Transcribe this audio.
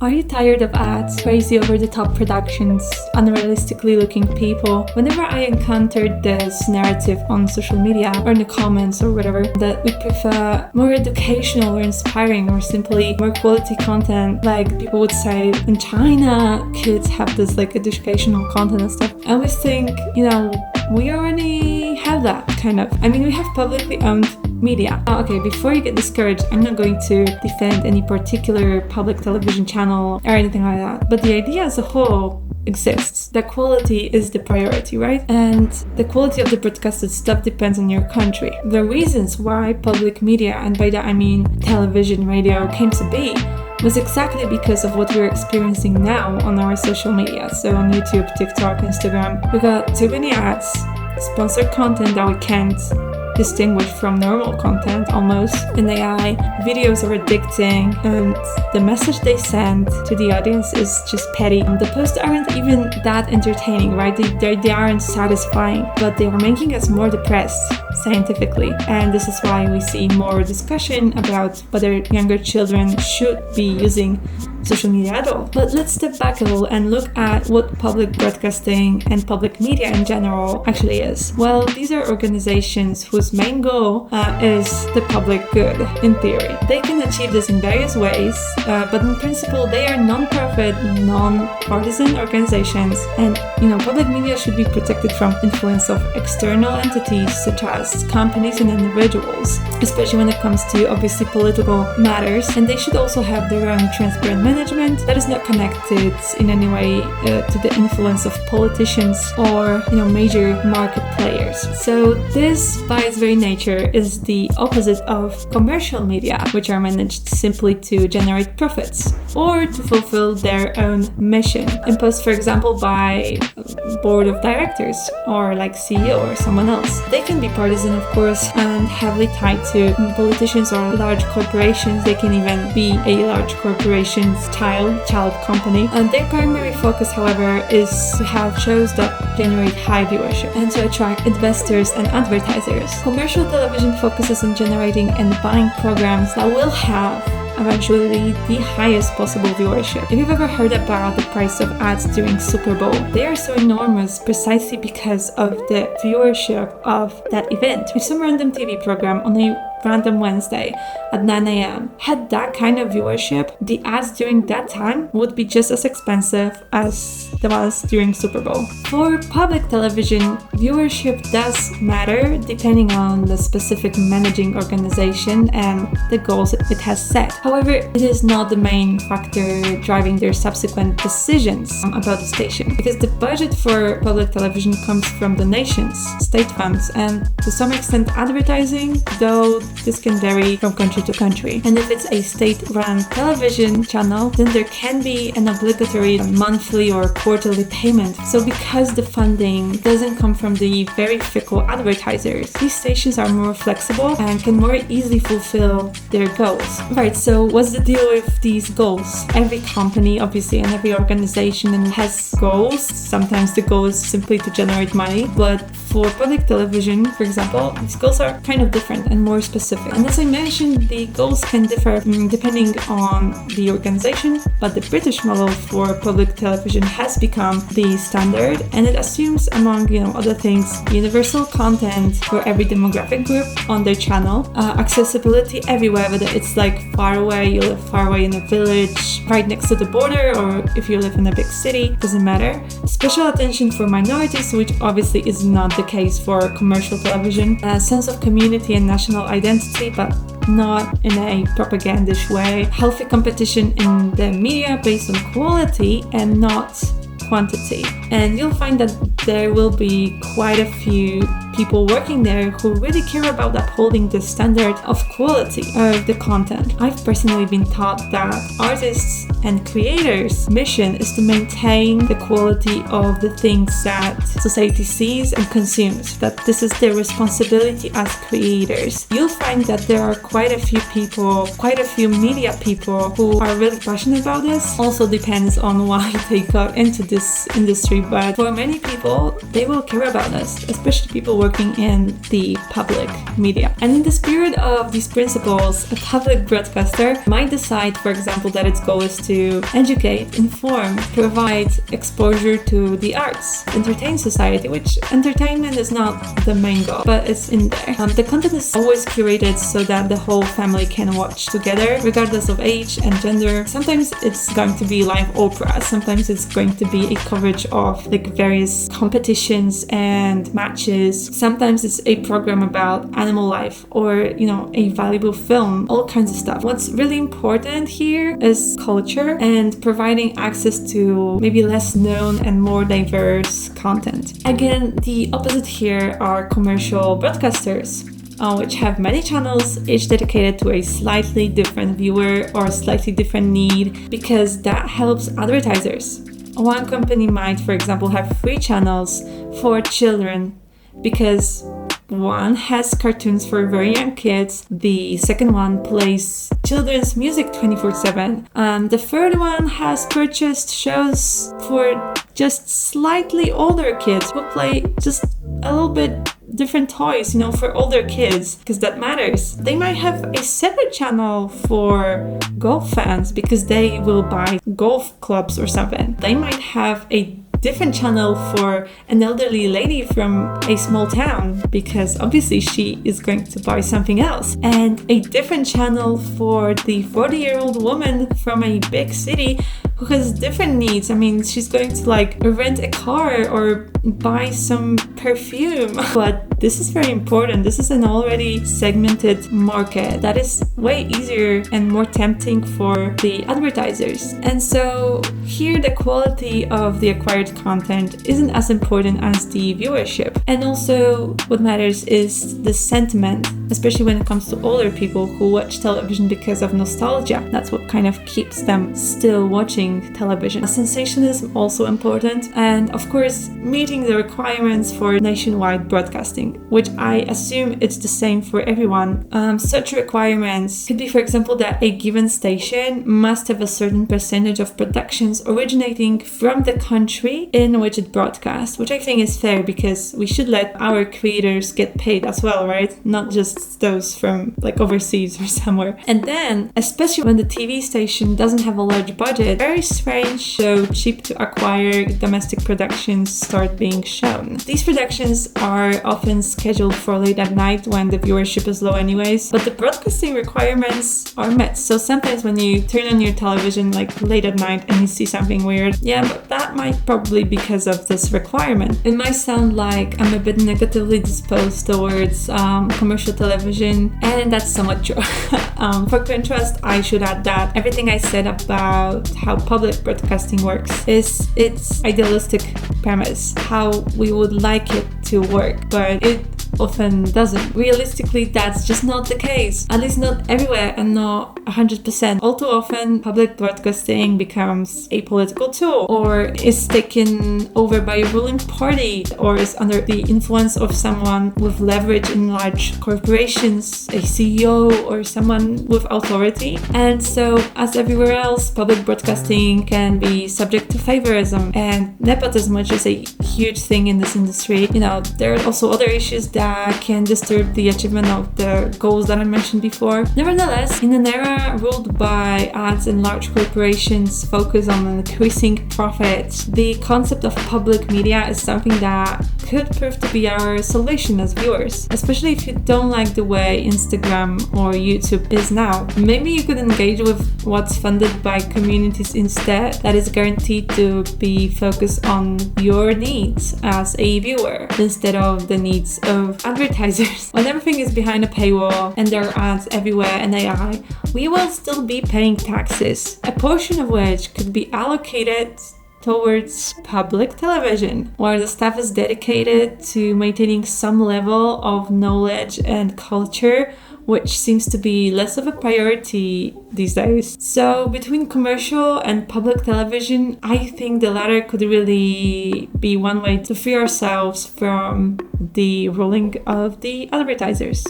Are you tired of ads, crazy over-the-top productions, unrealistically looking people? Whenever I encountered this narrative on social media or in the comments or whatever, that we prefer more educational or inspiring or simply more quality content, like people would say in China, kids have this like educational content and stuff. I always think, we already have that kind of. We have publicly owned media. Okay, before you get discouraged, I'm not going to defend any particular public television channel or anything like that. But the idea as a whole exists. The quality is the priority, right? And the quality of the broadcasted stuff depends on your country. The reasons why public media, and by that I mean television, radio, came to be was exactly because of what we're experiencing now on our social media. So on YouTube, TikTok, Instagram, we got too many ads, sponsored content that we can't distinguish from normal content almost. In AI, videos are addicting and the message they send to the audience is just petty. The posts aren't even that entertaining, right? They aren't satisfying, but they are making us more depressed scientifically. And this is why we see more discussion about whether younger children should be using social media at all. But let's step back a little and look at what public broadcasting and public media in general actually is. Well, these are organizations whose main goal is the public good, in theory. They can achieve this in various ways, but in principle, they are non-profit, non-partisan organizations, and public media should be protected from influence of external entities such as companies and individuals, especially when it comes to obviously political matters. And they should also have their own transparent management that is not connected in any way to the influence of politicians or major market players. So this, by its very nature, is the opposite of commercial media, which are managed simply to generate profits or to fulfill their own mission, imposed, for example, by board of directors or like CEO or someone else. They can be partisan, of course, and heavily tied to politicians or large corporations. They can even be a large corporation's child company. And their primary focus, however, is to have shows that generate high viewership and to attract investors and advertisers. Commercial television focuses on generating and buying programs that will have eventually the highest possible viewership. If you've ever heard about the price of ads during Super Bowl, they are so enormous precisely because of the viewership of that event. If some random TV program on a random Wednesday at 9 a.m. had that kind of viewership, the ads during that time would be just as expensive as it was during Super Bowl. For public television, viewership does matter depending on the specific managing organization and the goals it has set. However, it is not the main factor driving their subsequent decisions about the station, because the budget for public television comes from donations, state funds, and to some extent advertising, though this can vary from country to country. And if it's a state-run television channel, then there can be an obligatory monthly or quarterly payment. So because the funding doesn't come from the very fickle advertisers, these stations are more flexible and can more easily fulfill their goals. Right, so what's the deal with these goals? Every company, obviously, and every organization has goals. Sometimes the goal is simply to generate money, but for public television, for example, these goals are kind of different and more specific. And as I mentioned, the goals can differ depending on the organization, but the British model for public television has become the standard, and it assumes, among other things, universal content for every demographic group on their channel, accessibility everywhere, whether it's like far away, you live far away in a village right next to the border, or if you live in a big city, doesn't matter. Special attention for minorities, which obviously is not the case for commercial television. A sense of community and national identity, but not in a propagandish way. Healthy competition in the media based on quality and not quantity. And you'll find that there will be quite a few people working there who really care about upholding the standard of quality of the content. I've personally been taught that artists and creators' mission is to maintain the quality of the things that society sees and consumes, that this is their responsibility as creators. You'll find that there are quite a few media people who are really passionate about this. Also depends on why they got into this industry, but for many people, they will care about this, especially people working in the public media. And in the spirit of these principles, a public broadcaster might decide, for example, that its goal is to educate, inform, provide exposure to the arts, entertain society, which entertainment is not the main goal, but it's in there. The content is always curated so that the whole family can watch together, regardless of age and gender. Sometimes it's going to be live opera, sometimes it's going to be a coverage of like various competitions and matches. Sometimes it's a program about animal life or, a valuable film, all kinds of stuff. What's really important here is culture and providing access to maybe less known and more diverse content. Again, the opposite here are commercial broadcasters, which have many channels, each dedicated to a slightly different viewer or a slightly different need, because that helps advertisers. One company might, for example, have 3 channels for children because one has cartoons for very young kids, the second one plays children's music 24/7, and the third one has purchased shows for just slightly older kids who play just a little bit different toys, for older kids, because that matters. They might have a separate channel for golf fans because they will buy golf clubs or something. They might have a different channel for an elderly lady from a small town because obviously she is going to buy something else, and a different channel for the 40-year-old woman from a big city who has different needs. I mean, she's going to rent a car or buy some perfume. But this is very important. This is an already segmented market that is way easier and more tempting for the advertisers. And so here the quality of the acquired content isn't as important as the viewership. And also what matters is the sentiment, especially when it comes to older people who watch television because of nostalgia. That's what kind of keeps them still watching television. Sensationalism also important, and of course meeting the requirements for nationwide broadcasting, which I assume it's the same for everyone. Such requirements could be, for example, that a given station must have a certain percentage of productions originating from the country in which it broadcasts, which I think is fair because we should let our creators get paid as well, right? Not just those from overseas or somewhere. And then, especially when the TV station doesn't have a large budget, very strange so cheap to acquire domestic productions start being shown. These productions are often scheduled for late at night when the viewership is low anyways, but the broadcasting requirements are met. So sometimes when you turn on your television late at night and you see something weird, but that might probably be because of this requirement. It might sound like I'm a bit negatively disposed towards commercial television, and that's somewhat true. For contrast, I should add that everything I said about how public broadcasting works is its idealistic premise, how we would like it to work, but it often doesn't. Realistically, that's just not the case, at least not everywhere and not 100%. All too often, public broadcasting becomes a political tool or is taken over by a ruling party or is under the influence of someone with leverage in large corporations, a CEO or someone with authority. And so, as everywhere else, public broadcasting can be subject to favorism and nepotism, which is a huge thing in this industry. There are also other issues that can disturb the achievement of the goals that I mentioned before. Nevertheless, in an era ruled by ads and large corporations focused on increasing profits, the concept of public media is something that could prove to be our salvation as viewers, especially if you don't like the way Instagram or YouTube is now. Maybe you could engage with what's funded by communities instead, that is guaranteed to be focused on your needs as a viewer instead of the needs of advertisers. When everything is behind a paywall and there are ads everywhere and AI, we will still be paying taxes, a portion of which could be allocated towards public television, where the staff is dedicated to maintaining some level of knowledge and culture, which seems to be less of a priority these days. So between commercial and public television, I think the latter could really be one way to free ourselves from the ruling of the advertisers.